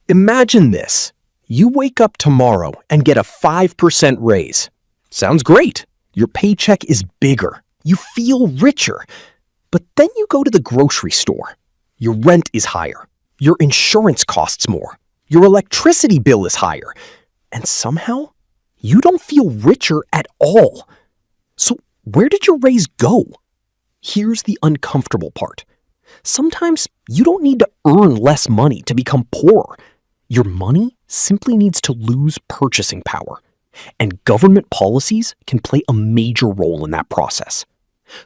Imagine this. You wake up tomorrow and get a 5% raise. Sounds great. Your paycheck is bigger. You feel richer. But then you go to the grocery store. Your rent is higher. Your insurance costs more. Your electricity bill is higher. And somehow, you don't feel richer at all. So where did your raise go? Here's the uncomfortable part. Sometimes you don't need to earn less money to become poorer. Your money simply needs to lose purchasing power. And government policies can play a major role in that process.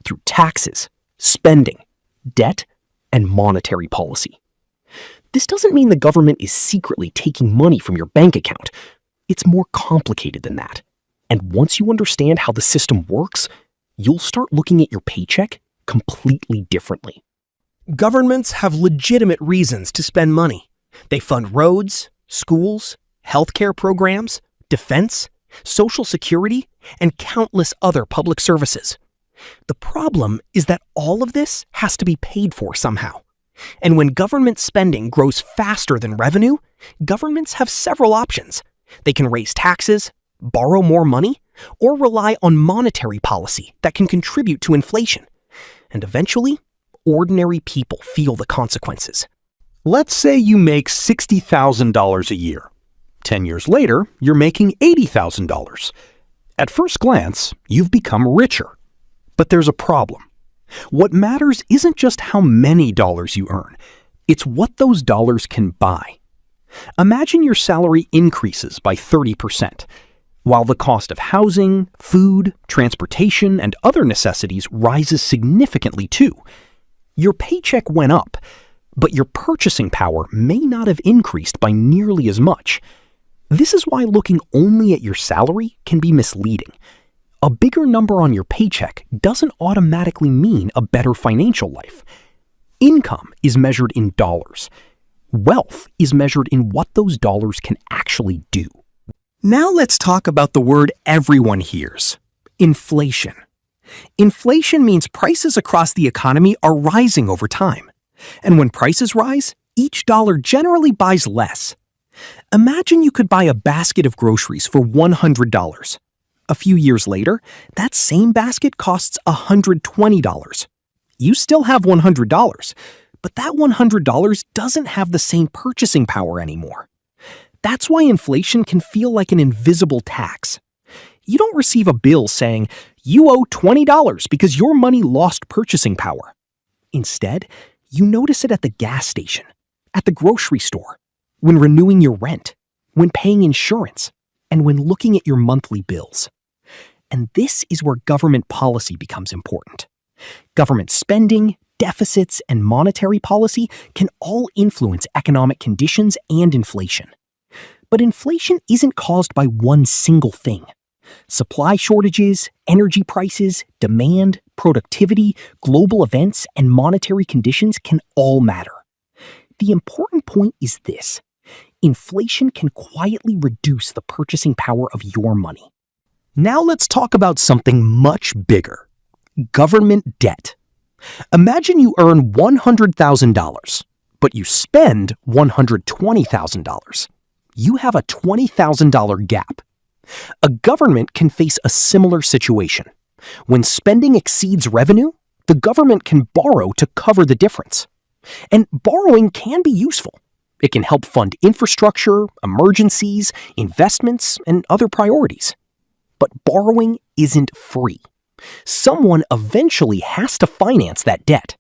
Through taxes, spending, debt, and monetary policy. This doesn't mean the government is secretly taking money from your bank account. It's more complicated than that. And once you understand how the system works, you'll start looking at your paycheck completely differently. Governments have legitimate reasons to spend money. They fund roads, schools, healthcare programs, defense, Social Security, and countless other public services. The problem is that all of this has to be paid for somehow. And when government spending grows faster than revenue, governments have several options. They can raise taxes, borrow more money, or rely on monetary policy that can contribute to inflation. And eventually, ordinary people feel the consequences. Let's say you make $60,000 a year. 10 years later, you're making $80,000. At first glance, you've become richer. But there's a problem. What matters isn't just how many dollars you earn. It's what those dollars can buy. Imagine your salary increases by 30%, while the cost of housing, food, transportation, and other necessities rises significantly too. Your paycheck went up, but your purchasing power may not have increased by nearly as much. This is why looking only at your salary can be misleading. A bigger number on your paycheck doesn't automatically mean a better financial life. Income is measured in dollars. Wealth is measured in what those dollars can actually do. Now let's talk about the word everyone hears: inflation. Inflation means prices across the economy are rising over time. And when prices rise, each dollar generally buys less. Imagine you could buy a basket of groceries for $100. A few years later, that same basket costs $120. You still have $100, but that $100 doesn't have the same purchasing power anymore. That's why inflation can feel like an invisible tax. You don't receive a bill saying, "You owe $20 because your money lost purchasing power." Instead, you notice it at the gas station, at the grocery store, when renewing your rent, when paying insurance, and when looking at your monthly bills. And this is where government policy becomes important. Government spending, deficits, and monetary policy can all influence economic conditions and inflation. But inflation isn't caused by one single thing. Supply shortages, energy prices, demand, productivity, global events, and monetary conditions can all matter. The important point is this: inflation can quietly reduce the purchasing power of your money. Now let's talk about something much bigger: government debt. Imagine you earn $100,000, but you spend $120,000. You have a $20,000 gap. A government can face a similar situation. When spending exceeds revenue, the government can borrow to cover the difference. And borrowing can be useful. It can help fund infrastructure, emergencies, investments, and other priorities. But borrowing isn't free. Someone eventually has to finance that debt.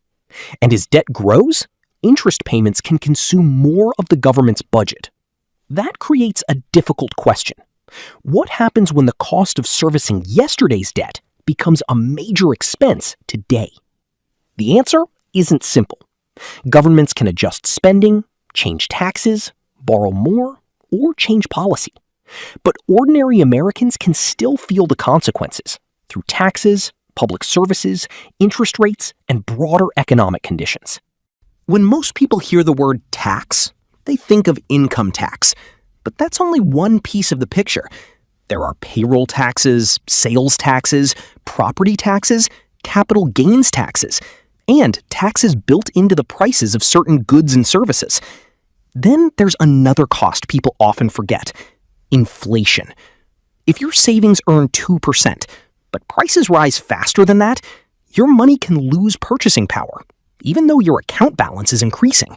And as debt grows, interest payments can consume more of the government's budget. That creates a difficult question. What happens when the cost of servicing yesterday's debt becomes a major expense today? The answer isn't simple. Governments can adjust spending, change taxes, borrow more, or change policy. But ordinary Americans can still feel the consequences through taxes, public services, interest rates, and broader economic conditions. When most people hear the word tax, they think of income tax. But that's only one piece of the picture. There are payroll taxes, sales taxes, property taxes, capital gains taxes, and taxes built into the prices of certain goods and services. Then there's another cost people often forget: inflation. If your savings earn 2%, but prices rise faster than that, your money can lose purchasing power, even though your account balance is increasing.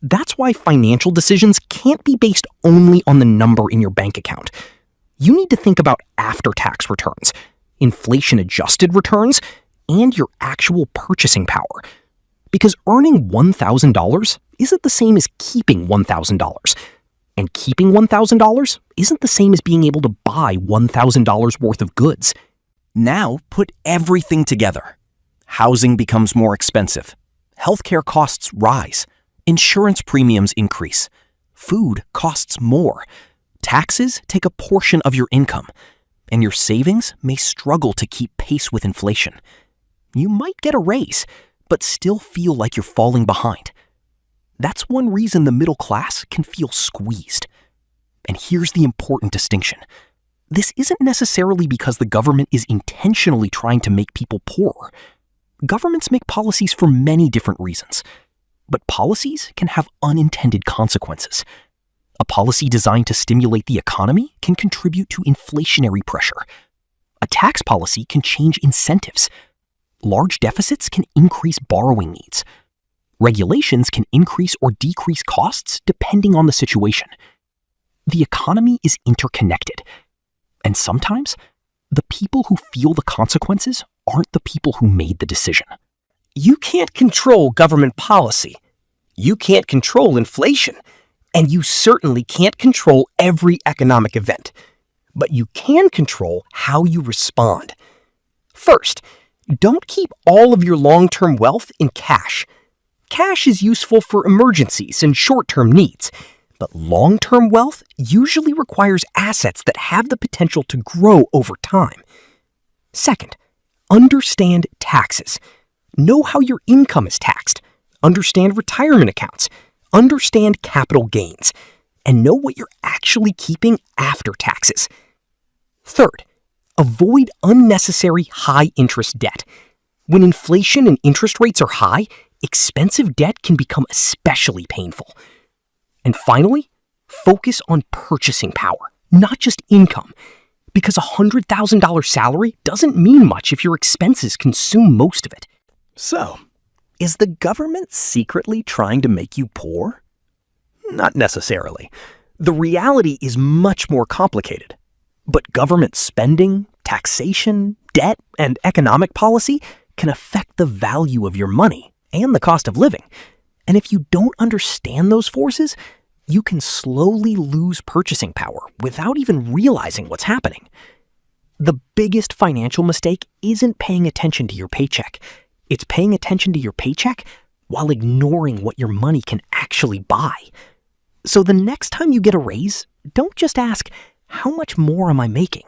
That's why financial decisions can't be based only on the number in your bank account. You need to think about after-tax returns, inflation-adjusted returns, and your actual purchasing power. Because earning $1,000 isn't the same as keeping $1,000. And keeping $1,000 isn't the same as being able to buy $1,000 worth of goods. Now put everything together. Housing becomes more expensive. Healthcare costs rise. Insurance premiums increase. Food costs more. Taxes take a portion of your income. And your savings may struggle to keep pace with inflation. You might get a raise, but still feel like you're falling behind. That's one reason the middle class can feel squeezed. And here's the important distinction. This isn't necessarily because the government is intentionally trying to make people poorer. Governments make policies for many different reasons. But policies can have unintended consequences. A policy designed to stimulate the economy can contribute to inflationary pressure. A tax policy can change incentives. Large deficits can increase borrowing needs. Regulations can increase or decrease costs depending on the situation. The economy is interconnected. And sometimes, the people who feel the consequences aren't the people who made the decision. You can't control government policy. You can't control inflation. And you certainly can't control every economic event. But you can control how you respond. First, don't keep all of your long-term wealth in cash. Cash is useful for emergencies and short-term needs. But long-term wealth usually requires assets that have the potential to grow over time. Second, understand taxes. Know how your income is taxed. Understand retirement accounts. Understand capital gains. And know what you're actually keeping after taxes. Third, avoid unnecessary high-interest debt. When inflation and interest rates are high, expensive debt can become especially painful. And finally, focus on purchasing power, not just income. Because a $100,000 salary doesn't mean much if your expenses consume most of it. So, is the government secretly trying to make you poor? Not necessarily. The reality is much more complicated. But government spending, taxation, debt, and economic policy can affect the value of your money and the cost of living. And if you don't understand those forces, you can slowly lose purchasing power without even realizing what's happening. The biggest financial mistake isn't paying attention to your paycheck. It's paying attention to your paycheck while ignoring what your money can actually buy. So the next time you get a raise, don't just ask, how much more am I making?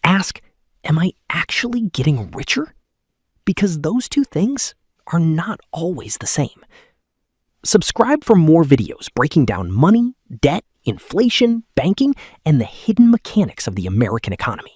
Ask, am I actually getting richer? Because those two things are not always the same. Subscribe for more videos breaking down money, debt, inflation, banking, and the hidden mechanics of the American economy.